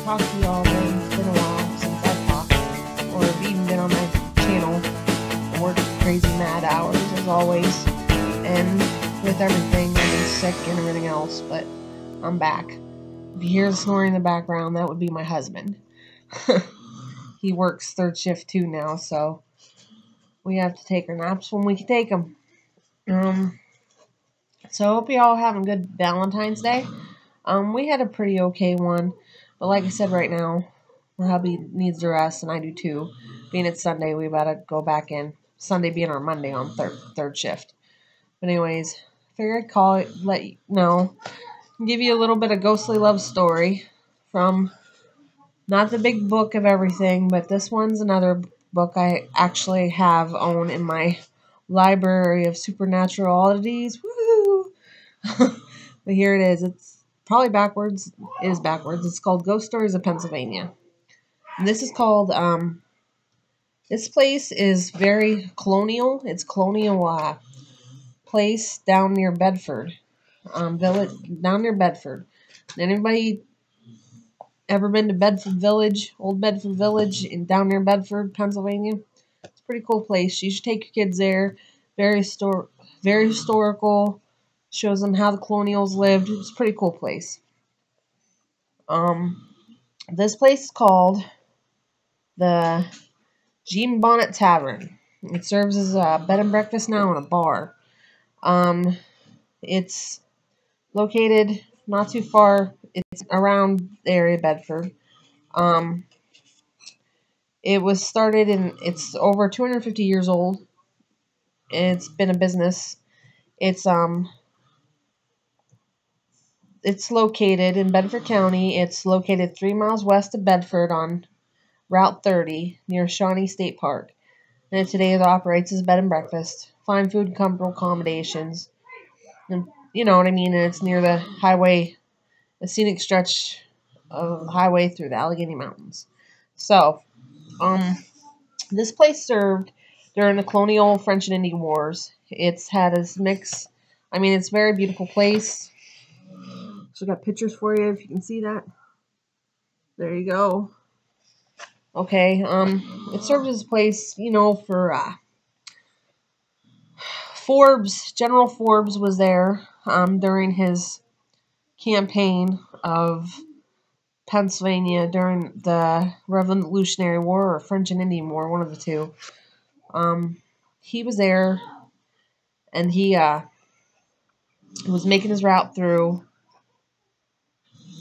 talked to y'all again. It's been a while since I've talked, or have even been on my channel. I work crazy mad hours as always, and with everything, I've been sick and everything else, but I'm back. If you hear the snoring in the background, that would be my husband. He works third shift too now, so we have to take our naps when we can take them. So I hope you all having a good Valentine's Day. We had a pretty okay one, but like I said, right now, my hubby needs to rest, and I do too. Being it's Sunday, we gotta go back in. Sunday being our Monday on third shift. But anyways, figured I'd call it, let you know, give you a little bit of ghostly love story from not the big book of everything, but this one's another book I actually own in my library of supernatural oddities. Woo! But here it is. It's probably backwards. It is backwards. It's called Ghost Stories of Pennsylvania. And this is called, this place is very colonial. It's colonial place down near Bedford. Village, down near Bedford. Anybody ever been to Bedford Village, Old Bedford Village, down near Bedford, Pennsylvania? It's a pretty cool place. You should take your kids there. Very historical. Shows them how the colonials lived. It's a pretty cool place. This place is called the Bonnet Tavern. It serves as a bed and breakfast now and a bar. It's located not too far. It's around the area of Bedford. It was started it's over 250 years old. It's been a business. It's located in Bedford County. It's located 3 miles west of Bedford on Route 30 near Shawnee State Park. And today it operates as a bed and breakfast, fine food and comfortable accommodations. And you know what I mean? And it's near the highway, a scenic stretch of highway through the Allegheny Mountains. So, this place served during the colonial French and Indian Wars. It's had a mix. I mean, it's a very beautiful place. So I got pictures for you if you can see that. There you go. Okay, it served as a place, for Forbes. General Forbes was there during his campaign of Pennsylvania during the Revolutionary War or French and Indian War, one of the two. He was there, and he was making his route through.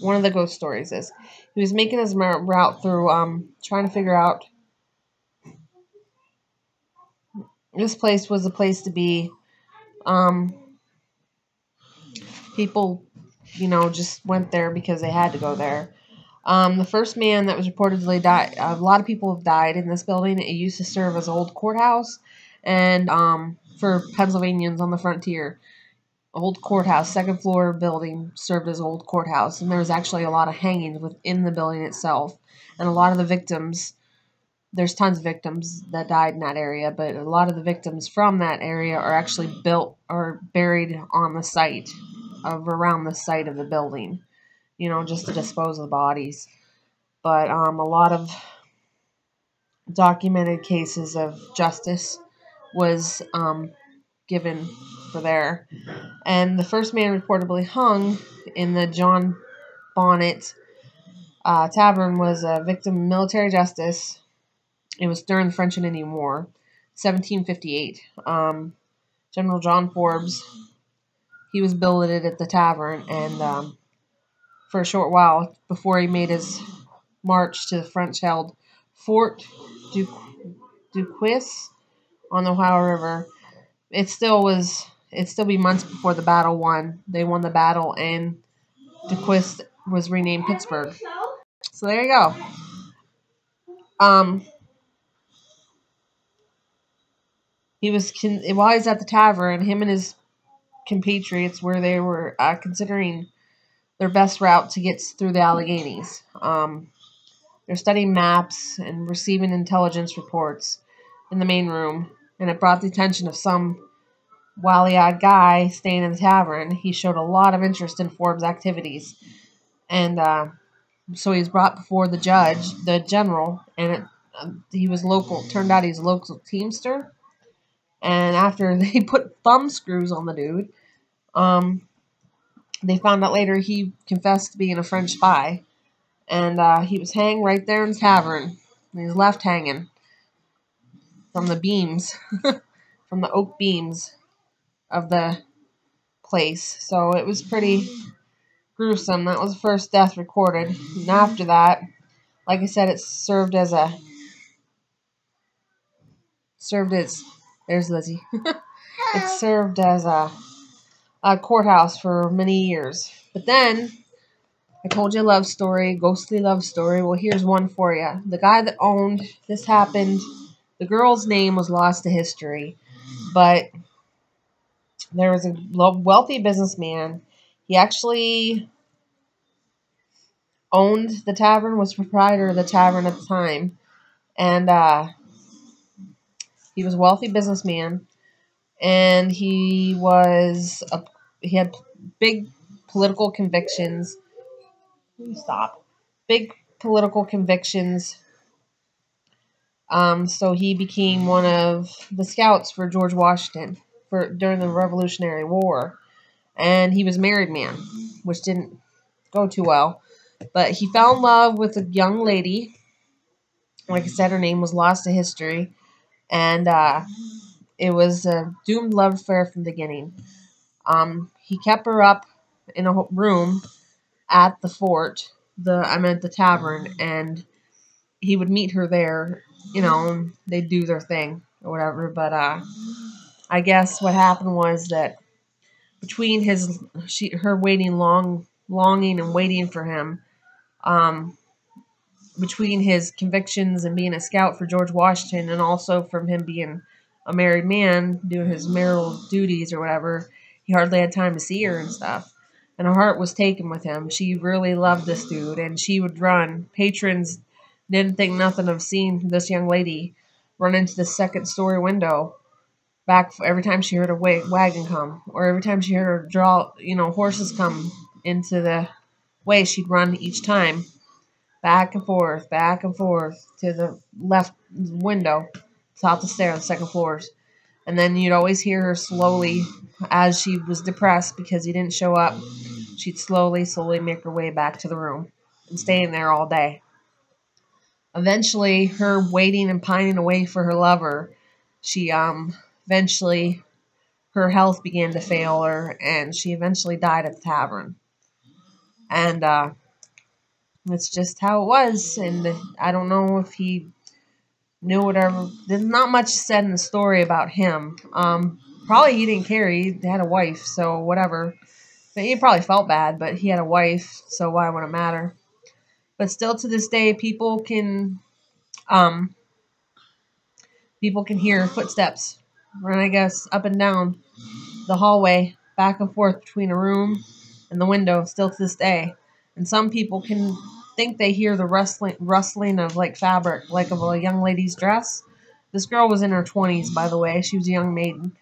One of the ghost stories is he was making his route through, trying to figure out. This place was a place to be. People, just went there because they had to go there. The first man that was reportedly died, a lot of people have died in this building. It used to serve as an old courthouse, and for Pennsylvanians on the frontier, old courthouse, second floor building served as old courthouse, and there was actually a lot of hangings within the building itself, and a lot of the victims. There's tons of victims that died in that area, but a lot of the victims from that area are actually built or buried on the site around the site of the building, just to dispose of the bodies. But a lot of documented cases of justice was given for there. And the first man reportedly hung in the John Bonnet Tavern was a victim of military justice. It was during the French and Indian War, 1758. General John Forbes, he was billeted at the tavern, and for a short while before he made his march to the French-held Fort Duquesne on the Ohio River. It'd still be months before the battle won. They won the battle, and Duquesne was renamed Pittsburgh. So there you go. While he's at the tavern, him and his compatriots they were considering their best route to get through the Alleghenies. They're studying maps and receiving intelligence reports in the main room, and it brought the attention of some wily-eyed guy staying in the tavern. He showed a lot of interest in Forbes' activities, and So he was brought before the judge, the general, and he was local. Turned out he's a local teamster. And after they put thumb screws on the dude, um, they found out later he confessed to being a French spy. And he was hanged right there in the tavern. He was left hanging from the beams, from the oak beams of the place. So it was pretty gruesome. That was the first death recorded. And after that, like I said, it there's Lizzie. It served as a courthouse for many years. But then I told you a love story, ghostly love story. Well, here's one for you. The guy that owned this happened. The girl's name was lost to history, but there was a wealthy businessman. He actually owned the tavern, was proprietor of the tavern at the time, and he was a wealthy businessman, and he had big political convictions. Stop. Big political convictions. So he became one of the scouts for George Washington during the Revolutionary War, and he was a married man, which didn't go too well. But he fell in love with a young lady. Like I said, her name was lost to history, and it was a doomed love affair from the beginning. He kept her up in a room at the fort. The tavern, and he would meet her there. They'd do their thing or whatever. But I guess what happened was that between her longing and waiting for him, between his convictions and being a scout for George Washington, and also from him being a married man doing his marital duties or whatever, he hardly had time to see her and stuff. And her heart was taken with him. She really loved this dude, and she would run. Patrons didn't think nothing of seeing this young lady run into the second story window back every time she heard a wagon come, or every time she heard her horses come into the way. She'd run each time back and forth to the left window, top of the stairs, second floors. And then you'd always hear her slowly, as she was depressed because he didn't show up, she'd slowly make her way back to the room and staying there all day. Eventually, her waiting and pining away for her lover, eventually her health began to fail her, and she eventually died at the tavern. And it's just how it was. And I don't know if he knew whatever. There's not much said in the story about him. Probably he didn't care. He had a wife, so whatever. But he probably felt bad, but he had a wife, so why would it matter? But still, to this day, people can hear footsteps run, I guess, up and down the hallway, back and forth between a room and the window, still to this day. And some people can think they hear the rustling of like fabric, like of a young lady's dress. This girl was in her 20s, by the way. She was a young maiden.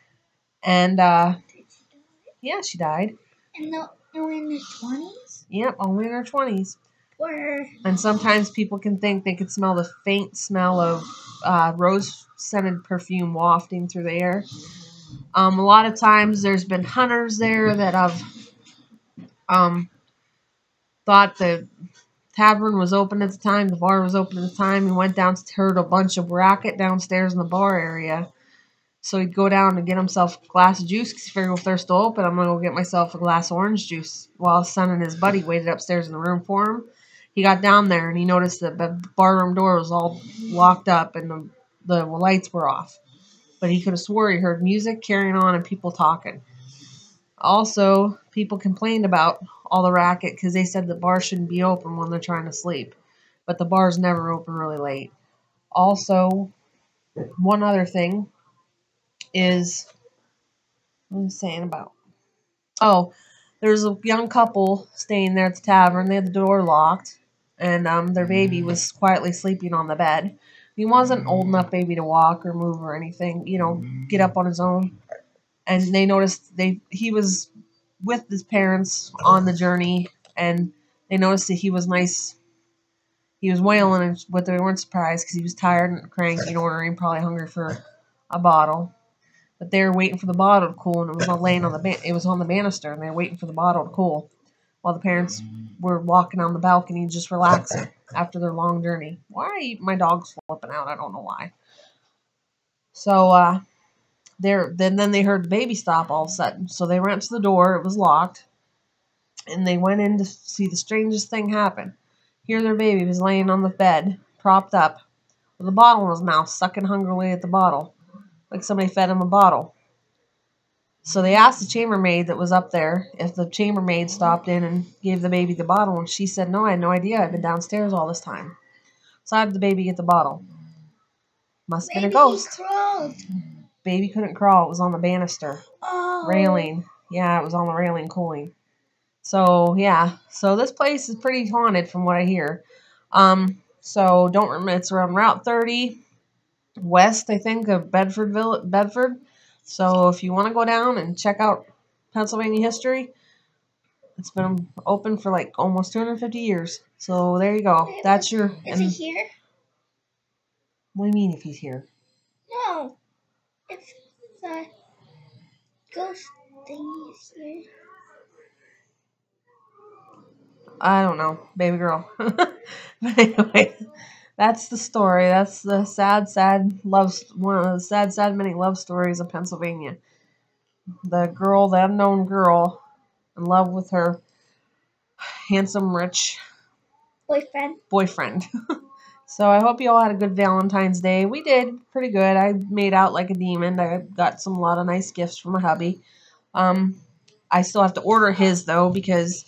And yeah, she died. And only in her 20s? Yep, only in her 20s. Or... And sometimes people can think they could smell the faint smell of rose-scented perfume wafting through the air. A lot of times there's been hunters there that have thought the tavern was open at the time, the bar was open at the time. He went down, heard a bunch of racket downstairs in the bar area. So he'd go down and get himself a glass of juice because he figured if they're still open, I'm going to go get myself a glass of orange juice, while his son and his buddy waited upstairs in the room for him. He got down there and he noticed that the barroom door was all locked up and the lights were off. But he could have swore he heard music carrying on and people talking. Also, people complained about all the racket because they said the bar shouldn't be open when they're trying to sleep. But the bar's never open really late. Also, one other thing is, what was I saying about? Oh, there's a young couple staying there at the tavern. They had the door locked, and their baby was quietly sleeping on the bed. He wasn't an old enough baby to walk or move or anything, get up on his own. And they noticed he was with his parents on the journey, and they noticed that he was nice he was wailing, but they weren't surprised because he was tired and cranky and ordering, probably hungry for a bottle. But they were waiting for the bottle to cool, and it was laying on it was on the banister, and they were waiting for the bottle to cool, while the parents were walking on the balcony just relaxing after their long journey. Why my dog's flipping out? I don't know why. So then they heard the baby stop all of a sudden. So they ran to the door. It was locked, and they went in to see the strangest thing happen. Here their baby was laying on the bed, propped up, with a bottle in his mouth, sucking hungrily at the bottle, like somebody fed him a bottle. So they asked the chambermaid that was up there if the chambermaid stopped in and gave the baby the bottle, and she said, no, I had no idea. I've been downstairs all this time. So how did the baby get the bottle? Must have been a ghost. He crawled. Baby couldn't crawl. It was on the banister. Oh. Railing. Yeah, it was on the railing cooling. So, yeah. So this place is pretty haunted from what I hear. So don't remember, it's around Route 30 west, I think, of Bedford. So if you want to go down and check out Pennsylvania history, it's been open for like almost 250 years. So there you go. That's your... Is he here? What do you mean if he's here? No. If the ghost thing is here. I don't know, baby girl. But anyway, that's the story. That's the one of the sad many love stories of Pennsylvania. The unknown girl, in love with her handsome, rich boyfriend. So I hope you all had a good Valentine's Day. We did pretty good. I made out like a demon. I got a lot of nice gifts from my hubby. I still have to order his though, because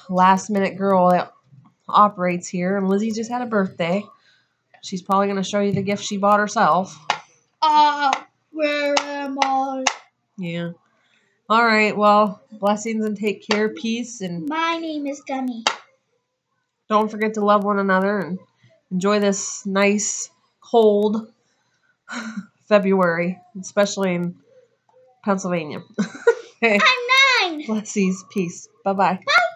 last minute girl that operates here, and Lizzie just had a birthday. She's probably going to show you the gift she bought herself. Where am I? Yeah. All right. Well, blessings and take care. Peace. And My name is Gummy. don't forget to love one another and enjoy this nice, cold February, especially in Pennsylvania. Okay. I'm 9. Blessings. Peace. Bye-bye. Bye.